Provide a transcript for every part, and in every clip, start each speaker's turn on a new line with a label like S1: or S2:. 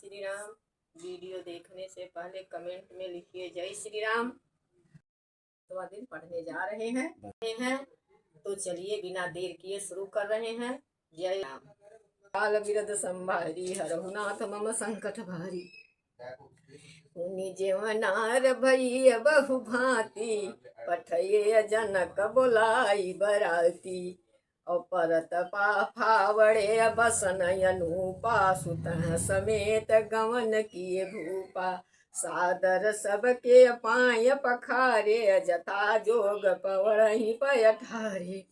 S1: Shri Ram. Video देखने से पहले कमेंट में लिखिए जय श्री राम। तो दिन पढ़ने जा रहे हैं तो चलिए बिना देर किए शुरू कर रहे हैं। जय राम। काल बिरद संभारी हरहुनाथ मम संकट भारी। जेवनार भैया बहु भांति पठये जनक बोलाई बराती। परत फावड़े बसन अनुपा सुत समेत गवन किए भूपा। सादर सबके पाय पखारे जथा जोग पवड़ही पयठारे।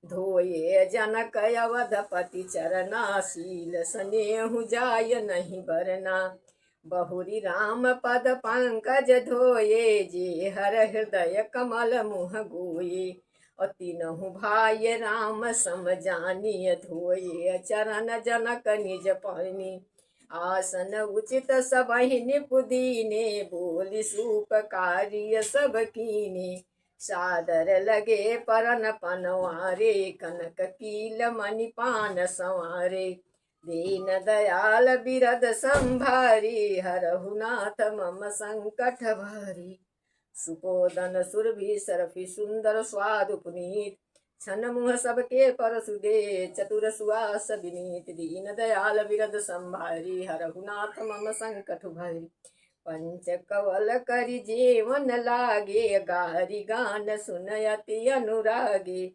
S1: धोये जनक अवधपति चरना शील स्नेहु जाय नहीं बरना। बहुरी राम पद पंकज धोये जे हर हृदय कमल मुह गोये। और तीनहु भाई राम सम जानिय धोये चरण जनक निज पानी। आसन उचित सबहि निपुदीने बोली सुपकारिय सब कीने। सादर लगे परन पनवारे कनक कील मणिपान संवारे। दीन दयाल बिरद संभारी हरहुनाथ मम संकट भारी। सुपोदन सुरभि सरफि सुंदर स्वादु पुनीत। छन मुह सबके परसु दे चतुर सुवास विनीत। दीन दयाल बिरद संभारी हरहुनाथ मम संकट भारी। पंच कवल करि जेवन लागे गारी गान सुनयति अनुरागे।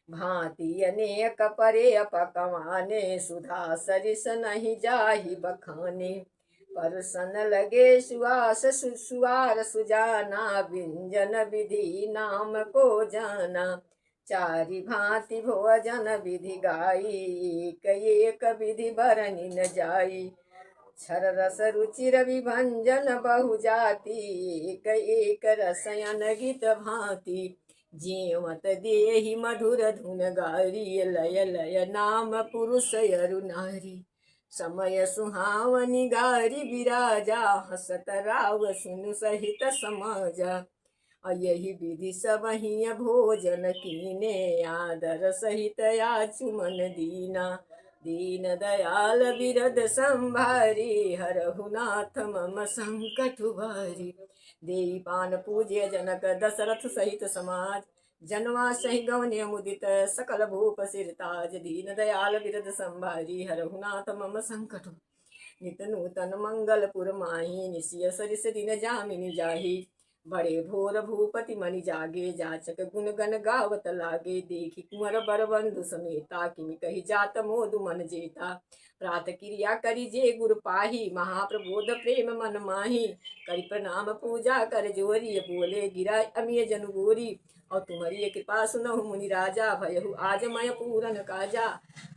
S1: भांति अनेक परे अपकवाने सुधा सरिस नहीं जाहि बखाने। परसन लगे सुआस सुसुआर सुजाना व्यंजन विधि नाम को जाना। चारि भांति भोजन विधि गाई एक एक विधि बरनि न जाई। क्षर रस रुचिर विभंजन बहु जाति एक एक रसयन गीत भांति। जीवत देहि मधुर धुन गारी लय लय नाम पुरुष अरु नारी। समय सुहावनी गारी विराजा हसत राव सुनु सहित समाजा। यही विधि सबहि भोजन कीने आदर सहित आचुमन दीना। दीन दयाल बिरद संभारी हरहुनाथ मम संकट भारी। देई पान पूज्य जनक दशरथ सहित समाज। जनवा सहि गवन्य मुदित सकल भूप सिरताज। दीन दयाल बिरद संभारी हरहुनाथ मम संकट। नित नूतन मंगलपुर माही निशिय सरिस दिन जामिनी जाही। बड़े भोर भूपति मनि जागे जाचक गुण गण गावत लागे। देखी कुंवर बर बंधु समेता किमि कही जात मोदु मन जेता। प्रात क्रिया करी जे गुरु पाही महाप्रबोध प्रेम मन माही। करि प्रणाम पूजा कर जोरी बोले गिरा अमिय जनु गोरी। और तुम्हारी कृपा सुनहु मुनि राजा भयहु आज मय पूरन काजा।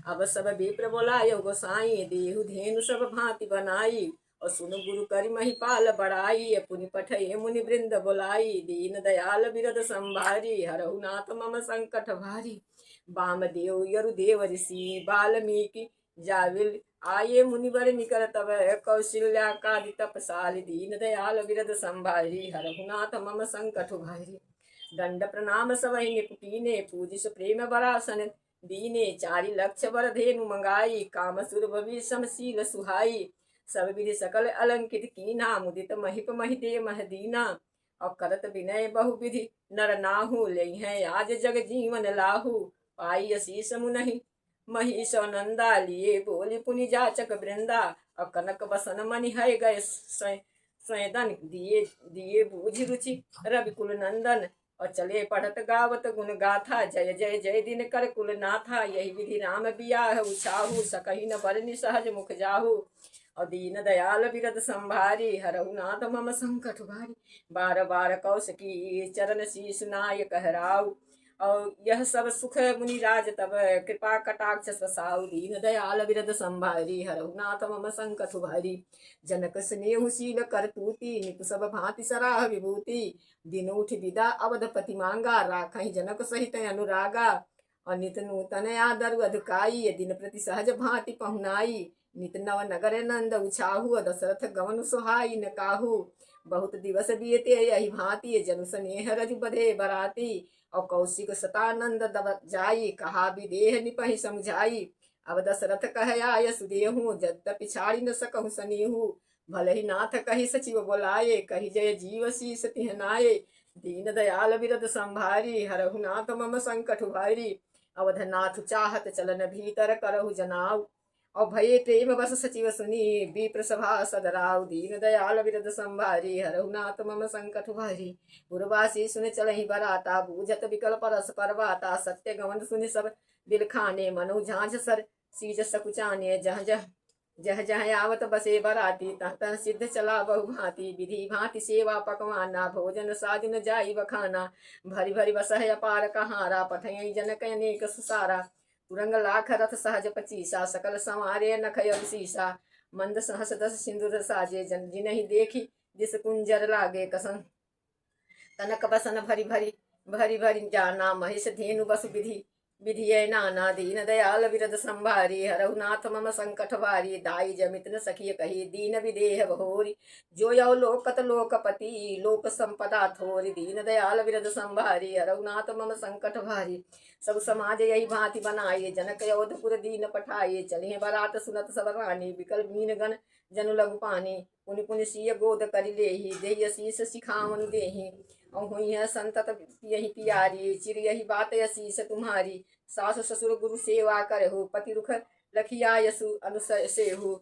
S1: अब सब विप्र बोलायो गोसाई देहु धेनु सब भांति बनाई। और सुनु गुरु करि महिपाल बड़ाई पुनि पठये मुनि वृंद बोलाई। दीन दयाल बिरद संभारी हरहुनाथ मम संकट भारी। वामदेव यरुदेव ऋषि वाल्मीकि जाविल आये मुनिवर निकर तब कौशल्या कादि तपसाल। दीन दयाल बिरद संभारी हरहुनाथ मम संकट भारी। दंड प्रणाम सबहि निपुटीने पूजिस प्रेम बरासन दीने। चारि लक्ष बर धेनु मंगाई काम सुर भवि समशील सुहाई। सब विधि सकल अलंकित कीना मुदित महिप महिदे महदीना। और करत विनय बहु विधि नर नाहु लई है आज जग जीवन लाहु। पाई असीस मुनहि महिष नंदा लिए बोली पुनि जाचक वृंदा। और कनक बसन मनि है गए स्वयं दिए दिए बूझ रुचि रवि कुल नंदन। और चले पढ़त गावत गुण गाथा जय जय जय दिन कर कुल नाथा। यही विधि राम बियाह उछाहु सकहि न बरनि सहज मुख जाहु। और दीन दयाल बिरद संभारी हरहुनाथ मम संकट भारी। बार बार कौशिकी चरण शीश नाय कहराऊ। और यह सब सुख मुनि राज तब कृपा कटाक्ष ससाऊ। दीन दयाल बिरद संभारी हरहुनाथ मम संकट भारी। जनक स्नेहु शील करतूति निपु सब भांति सराह विभूति। दिन उठ विदा अवधपति मांगा राखहि जनक सहित अनुरागा। और नित नूतन आदर अधुकाई दिन प्रति सहज भांति पहुनाई। नित नव नगर नंद उछाहु दशरथ गवन सुहाई न काहू। बहुत दिवस बीते यही भांति जनु स्नेह रजु बधे बराती। और कौशिक सतानंद दब जाई कहा विदेह निपहि समझाई। अब दशरथ कह आय सुदेहु जद्यपि छाड़ी न सकहु सनेहु। भले ही नाथ कही सचिव बोलाए, कही जय जीव शीस तिहनाए। दीन दयाल बिरद संभारी, हरहु नाथ मम संकट भारी। अवधनाथ चाहत चलन भीतर, करहु जनाऊ। और भये प्रेम बस सचिव सुनी, विप्र सभा सदराऊ। दीन दयाल बिरद संभारी, हरहु नाथ मम संकट भारी। पुरवासी सुन चलहि बराता, बूझत विकल परस परवाता। सत्य गवन सुनि सब दिल खाने, मनु झांझ सर सीज सकुचाने। जह जह जह जह आवत बसे बराती, तह तह सिद्ध चला बहु भांति। विधि भांति सेवा पकवाना, भोजन साजुन जाई बखाना। भरी भरी बसह अपार कहारा, पठई जनक अनेक सुसारा। तुरंग लाख रथ सहज पचीसा, सकल संवारे नखय अवसीसा। मंद सहस दस सिंदूर साजे, जन जिनहि देखी जिस कुंजर लागे। कसन तनक बसन भरी भरी भरी भरी जाना, महिष धेनु बसु विधि विधिय नाना। दीन दयाल बिरद संभारी, हरहु नाथ मम संकट भारी। दाई जमित न सखिय कही, दीन विदेह बहोरी। जो यौ लोकत लोकपति, लोक संपदा थोरी। दीन दयाल बिरद संभारी, हरहु नाथ मम संकट भारी। सब समाज यही भांति बनाए, जनक योधपुर दीन पठाए। चलिए बरात सुनत सब रानी, बिकल मीन गण जनु लघु पानी। पुनि पुनि सिय गोद करि लेहि, देहि शीस सिखावन देहि। और हुई है संतत यही प्यारी, चिर यही बात असीस तुम्हारी। सास ससुर गुरु सेवा करहु, पति रुख लखिया यसु अनुसय सेहु।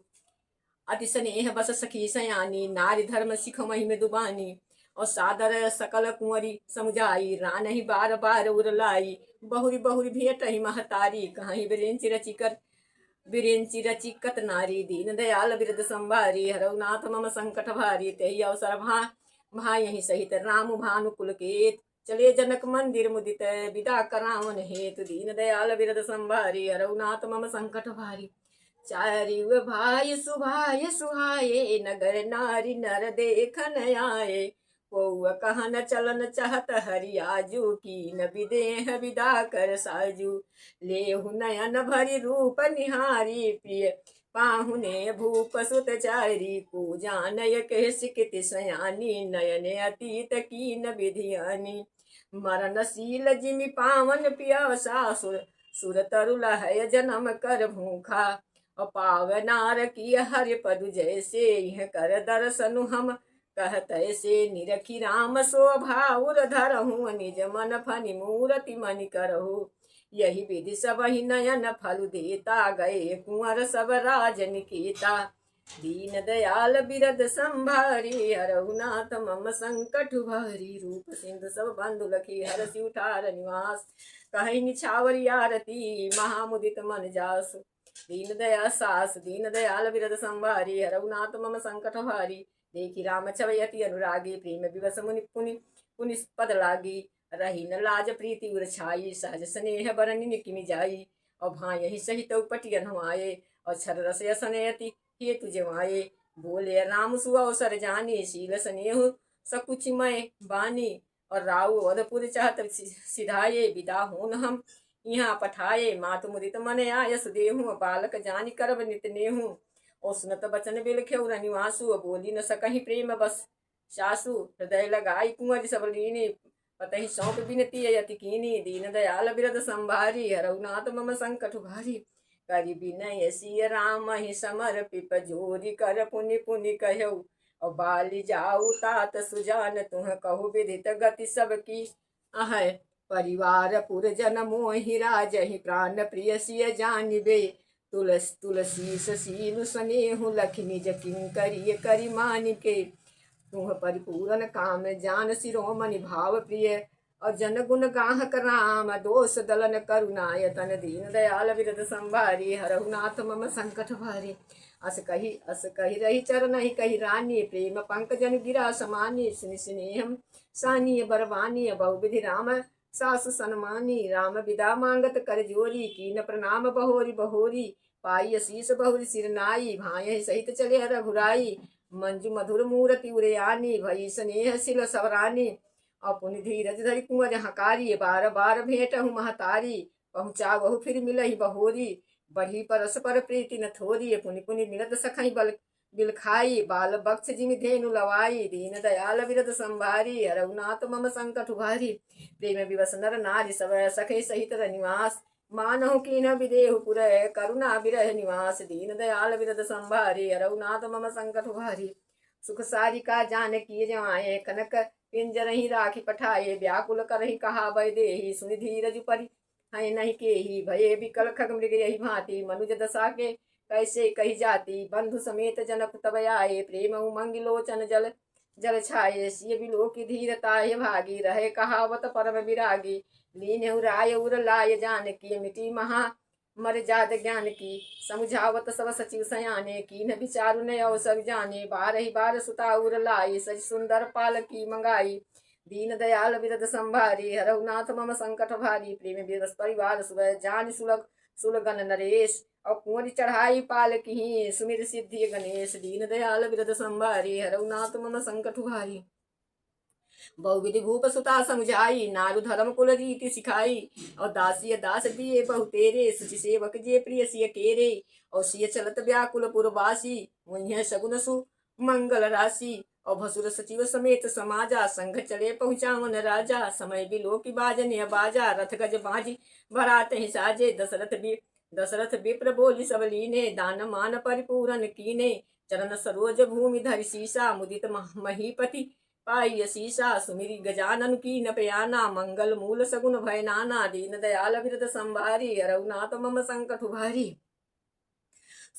S1: अति स्नेह बस सखी सयानी, नारी धर्म सिख महिम दुबानी। और सादर सकल कुंवरी समुझाई, रानहि बार बार उरलाई। बहुरी बहुरी भेट ही महतारी, कहीं बिरेंची रचिकत नारी। दीन दयाल बिरद संभारी, हरहु नाथ मम संकट भारी। तेहि अवसर भाई सहित राम भानु कुलकेत, चले जनक मंदिर मुदित। विदा करावन हेतु, दीन दयाल बिरद संभारी, हरहु नाथ मम संकट भारी। चारिव भाई सुभाय सुहाये, नगर नारी नर देखन आए। पौआ कहन चलन चाहत हरियाजू, की न विदेह विदा कर साजू। लेहु नयन भरी रूप निहारी, प्रिय पाहुने भूप सुत चारी। को जानय कह सिकित सयानी, नयन अतीत की न विधियानी। मरणशील जिमि पावन पियासा, सुर तरुल है जन्म कर भूखा। पावनार की हरि पदु जैसे, यह कर दर्शनु हम कहत ऐसे। निरखी राम शोभाउर धरहु, निज मन फनि मूरति मनि करहु। यही विधि सब ही नयन फल देता, गए कुंवर सब राज निकेता। दीन दयाल बिरद संभारी, हरहु नाथ मम संकट भारी। रूप सिंधु सब बंधु लखी, हरषि उठार निवास। कहीं निछावर आरती, महामुदित मन जासु। दीन दया सास दीन दयाल बिरद संभारी, हरहु नाथ मम संकट भारी। देखी राम छवयति अनुरागी, प्रेम विवश मुनि पुनि पुनि पद लागी। रही न लाज प्रीति उर छाई, सहज स्नेह बरनि निकिमि जाई। और भाई सहित उपटियन आए, और छर रस असनयति हेतु जमाए। बोले राम सुअवसर जानी, शील स्नेह सकुच मय बानी। और राउ अवधपुर चाहत सिधाये, विदा होन हम यहाँ पठाए। मातु मुदित मन आयस देहु, बालक जानि करब नित नेहु। और सुनत बचन बिलखेउ रनिवासु, बोली न सकहि प्रेम बस सासु। हृदय लगाई कुंवर सब लीनी, पतहि सौंप बिनती यति कीनी। दीन दयाल बिरद संभारी, हरहु नाथ मम संकट भारी। करि बिनय सिय राम ही समर्पिप, जोरी कर पुनि पुनि कहऊ। और बाली जाऊ तात सुजान, तुह कहु विदित गति सबकी अहै। परिवार पुरजन मोहि राजहि, प्राण प्रिय सिय जानिबे। तुलसी शील स्नेहु, लखि निज किंकरिय करि मानिके। तुह परिपूरन काम जान, शिरोमणि भाव प्रिय। और जन गुण गाहक राम, दोष दलन करुणायतन। दीन दयाल बिरद संभारी, हरहु नाथ मम संकट भारी। अस कही रही चरण ही कही रानी, प्रेम पंकजन गिरा समानी। स्नेहम सानीय बरवानी, बहुविधि राम सासु सनमानी। राम विदा मांगत कर जोरी, कीन प्रणाम बहोरी बहोरी। पाई शीस बहुरी सिरनाई, भाई सहित चले रघुराई। मंजू मधुर मूरति उरयानी, भई स्नेह सिल सवरानी। अपुनि धीरज धरि कुंवर हकारी, बार बार भेंटहु महतारी। पहुँचा बहु फिर मिलहि बहोरी, बढ़ी परस पर प्रीति न थोरी। पुनि पुनि मिलत सखहि बिल खाई, बाल बक्ष जिमि धेनु लवाई। दीन दयाल बिरद संभारी, हरहु नाथ मम संकट भारी। प्रेम विवश नर नारी, सब सखे सहित रनिवास। मानहु कीन विदेहु पुरय करुणा विरह निवास दीन दयाल विरद संभारी रघुनाथ मम संकट भारी सुख सारिका जानकी जमाए कनक पिंजरहि राखी पठाए व्याकुल करहि कहा वै देहि सुनि धीरज परि है नहीं केहि भये विकल खग मृग यही भांति मनुज दशा के कैसे कही जाती बंधु समेत जनक तब आए प्रेम उमंग लोचन जल जल छाये सिय बिलो की धीरता है भागी रहे कहावत परम विरागी लीन राय उर लाय जानकी मिटी महा मर जाद ज्ञान की समझावत सब सचिव सयाने की न विचारु न अवसर जाने बार ही बार सुता उर लाई सज सुंदर पाल की मंगाई दीन दयाल विरद संभारी हरहुनाथ मम संकट भारी प्रेम विरस परिवार सुबह जान सुलग सुलगन नरेश और कुंवरी चढ़ाई पाल की सुमिर सिद्धि गणेश दीन दयाल विरद संभारी हरहुनाथ मम संकट भारी बहुविधि भूप सुता समझाई नारु धर्म कुल रीति सिखाई और दासिय दास दिए बहु तेरे सुचि सेवक जे प्रिय सिय केरे और सिय चलत व्याकुल पुरवासी वही सगुन सु मंगल राशि और भसुर सचिव समेत समाजा संघ चले पहुँचावन राजा समय बिलो की बाजने बाजा रथ गज बाजी भराते ही साजे दशरथ विप्र बोली सब लीने दान मान परिपूरन कीने चरण सरोज भूमि धरि सीसा मुदित महीपति पाई शीशा सुमिरी गजानन की न प्रयाना मंगल मूल सगुन भय नाना दीन दयाल विरद संभारी रघुनाथ मम संकट भारी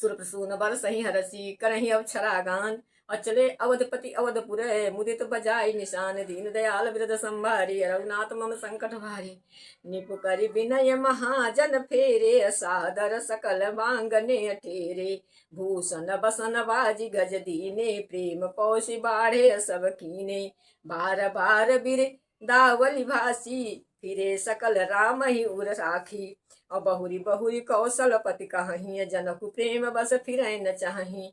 S1: सुर प्रसून बर सही हरसी करही अवक्षरा गान अचले अवधपति अवधपुर मुदित बजाय निशान दीन दयाल विरद संभारी रघुनाथ मम संकट भारी निपु करि विनय महाजन फेरे सादर सकल मांगने ठेरे भूषण बसन बाजी गज दीने प्रेम पौषि बाढ़े सब कीने बार बार बिर दावली भासी फिरे सकल राम ही उर राखी और बहुरी बहुरी कौशलपति कहीं जनकु प्रेम बस फिर न चाही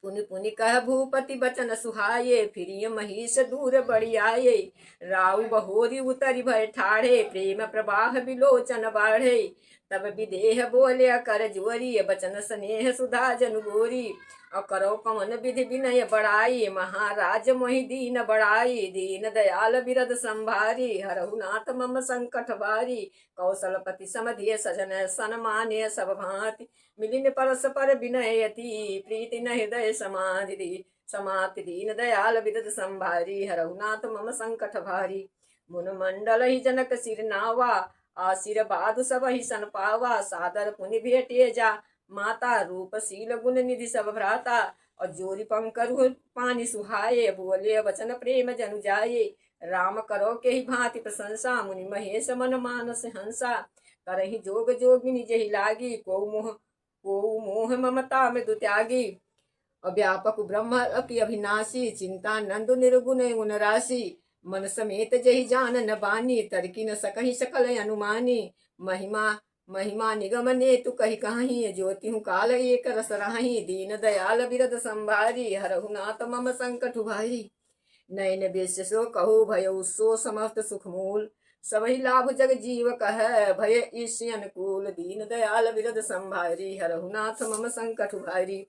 S1: पुनि पुनि कह भूपति बचन सुहाये फिरिय महिष दूर बड़ी आये राउ बहोरी उतरी भय ठाढ़े प्रेम प्रवाह विलोचन बाढ़े तब विदेह बोले कर जोरी बचन स्नेह सुधा जनु गोरी और करो कमन विधि विनय बड़ाई महाराज मोहि दीन बड़ाई दीन दयाल विरद संभारी हरहुनाथ मम संकट भारी कौशलपति समधिय सजन सन्मान्य सब भांति मिलिन परस्पर विनयति प्रीति न हृदय समाति दीन दयाल विरद संभारी हरहुनाथ मम संकट भारी मुन मंडल ही जनक सिर नावा आशीर्वाद सब ही सन पावा सादर पुनि भेटे जा माता रूप शील गुण निधि सब भ्राता और जोरी पंकरु पानी सुहाये बोले वचन प्रेम जनु जाये राम करो के ही भांति प्रशंसा मुनि महेश मन मानस हंसा करही जोग जोगिनी जही लागी को मोह ममता में दुत्यागी व्यापक ब्रह्म की अभिनाशी चिंता नंद निर्गुण गुण राशि मन समेत जही जान न बानी तरकी न सकही सकल अनुमानी महिमा निगमने तु कही कहीं ज्योति हूँ काल एक रस राही दीन दयाल विरद संभारी हरहुनाथ मम संकट भारी नयन बेस्य सो कहो भय सो समस्त सुख मूल सबही लाभ जग जीव कह भय ईश अनुकूल दीन दयाल विरद संभारी हरहुनाथ मम संकट भारी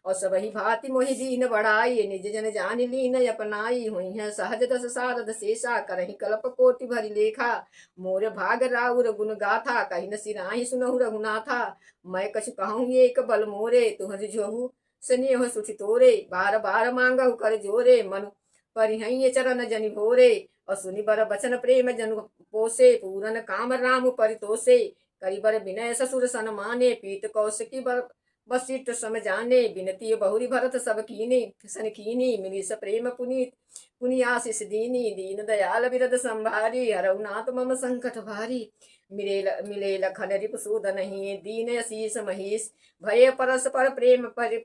S1: और सबही भांति मोहि दीन बढ़ाई निज जन जान लीन अपनाई हुई है सहज दस सारद शेषा करही कल्प कोटि भरी लेखा मोर भाग राउर गुण गाथा कही न सिराही सुनहु रघुनाथा मैं कछु कहूँ एक बल मोरे तुहर जोहु स्नेह सुठि तोरे बार बार मांगहु कर जोरे मन परिहय चरण जनि भोरे और सुनि बर बचन प्रेम जनु पोसे पूरन काम राम परितोषे करिबर विनय ससुर सन्माने पीत कौशिकी बर बसिट समझाने बिनती बहुरी भरत सब कीने सन कीनी मिली स प्रेम पुनीत पुनि आशीष दीनी दीन दयाल विरद संभारी हरहुनाथ मम संकट भारी मिले लखन रिप सूदन ही दीन अशीष महीश भय परस्पर प्रेम परि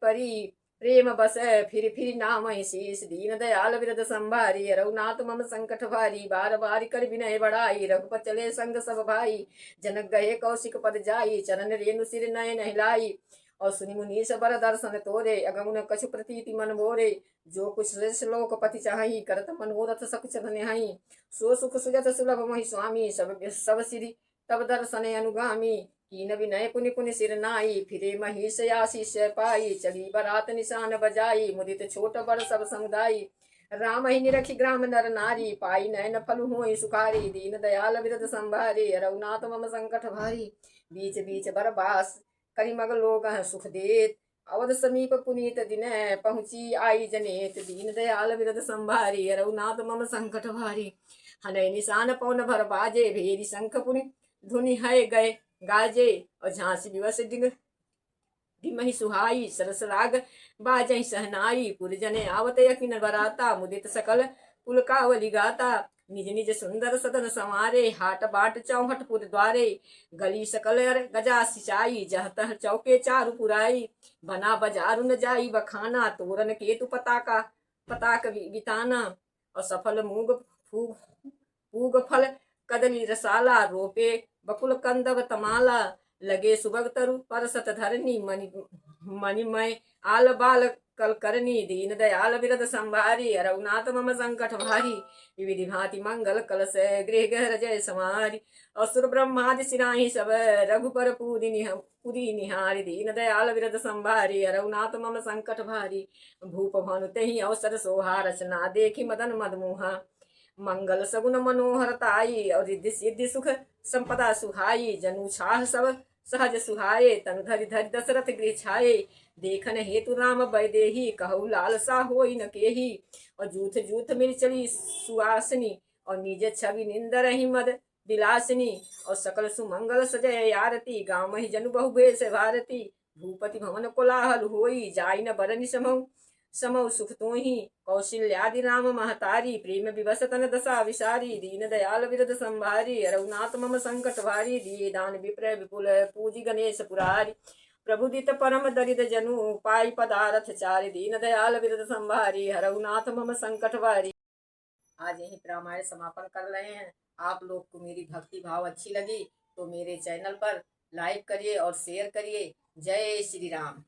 S1: प्रेम बस फिर नाम शीश दीन दयाल विरद संभारी रघुनाथ मम संकट भारी बार बार कर विनय बढ़ाई रघुपत चले संग सब भाई जनक गए कौशिक पद जाई चरण रेणु सिर नयन हिलाई और सुनि मुनीश बर दर्शन तोरे अगमुन कछु प्रतीति मन मोरे जो कुछ श्लोक पति चाही करत मनोरथ सक चरण हाई सो सुख सुजत सुलभ मोहि स्वामी सब सिरि तब दर्शन अनुगामी कीन विनय पुनि पुनि सिर नाई फिरे महिष आशीष पाई चली बरात निशान बजाई मुदित छोट बड़ सब समुदायी राम ही निरखी ग्राम नर नारी, पाई नयन फल हुई सुखारी, दीन दयाल विरद संभारी, रघुनाथ मम संकट भारी। बीच बीच बरबास करी मग लोग सुख देत, अवध समीप पुनीत दिन पहुंची आई जनेत, दीन दयाल विरद संभारी, रघुनाथ मम संकट भारी। हनय निशान पवन भर बाजे, भेरी शंख पुनि धुनि है गए गाजे, और झांसी दिवस डिग धीमहि सुहाई, सरस राग बाजहि सहनाई, पुरजने आवत यकिन बराता, मुदित सकल पुलकावली गाता, निज निज सुंदर सदन संवारे, हाट बाट चौहट पुर द्वारे, गली सकल गजा सिंचाई, जह तह चौके चारु पुराई, बना बाजारु न जाई बखाना, तोरन केतु पताका पताक बिताना, और सफल मूग फूग पूग फल कदली रसाला, रोपे बकुल कंदव तमाला, लगे सुबग तरु परसत धरनी, मणिमय आल बाल कल करनी, दीन दयाल विरद संभारी, रघुनाथ मम संकट भारी। विविधि भांति मंगल कलश गृह गहर जय समारी, असुर ब्रह्मादि सिराही सब, रघुपर पुरी निहारी, दीन दयाल विरद संभारी, रघुनाथ मम संकट भारी। भूप भानु तेहि अवसर सोहा, रचना देखी मदन मदमोहा, मंगल सगुन मनोहरताई, और रिद्धि सिद्धि सुख संपदा सुहाई, जनु छाह सब सहज सुहाए, तनु धरि धरि दशरथ गृह छाए, देखन हेतु राम वैदेही, कहु लालसा होई न केही, और जूथ जूथ मिल चली सुआसनी, और निज छवि निंदर ही मद विलासिनी, और सकल सुमंगल सजय आरती, गाँव ही जनु बहु भेष भारती, भूपति भवन कोलाहल होई, जाई न बरनि समहु समौ सुख तो ही, कौशल्यादि राम महतारी, प्रेम विवश तन दशा विसारी, दीन दयाल विरद संभारी, रघुनाथ मम संकट भारी, दिए दान विप्र विपुल पूजी गणेश पुरारी, प्रभुदित परम दरिद जनु, पाई पदारथ चारि, दीन दयाल विरद संभारी, रघुनाथ मम संकट भारी। आज यही रामायण समापन कर रहे हैं। आप लोग को मेरी भक्ति भाव अच्छी लगी तो मेरे चैनल पर लाइक करिए और शेयर करिए। जय श्री राम।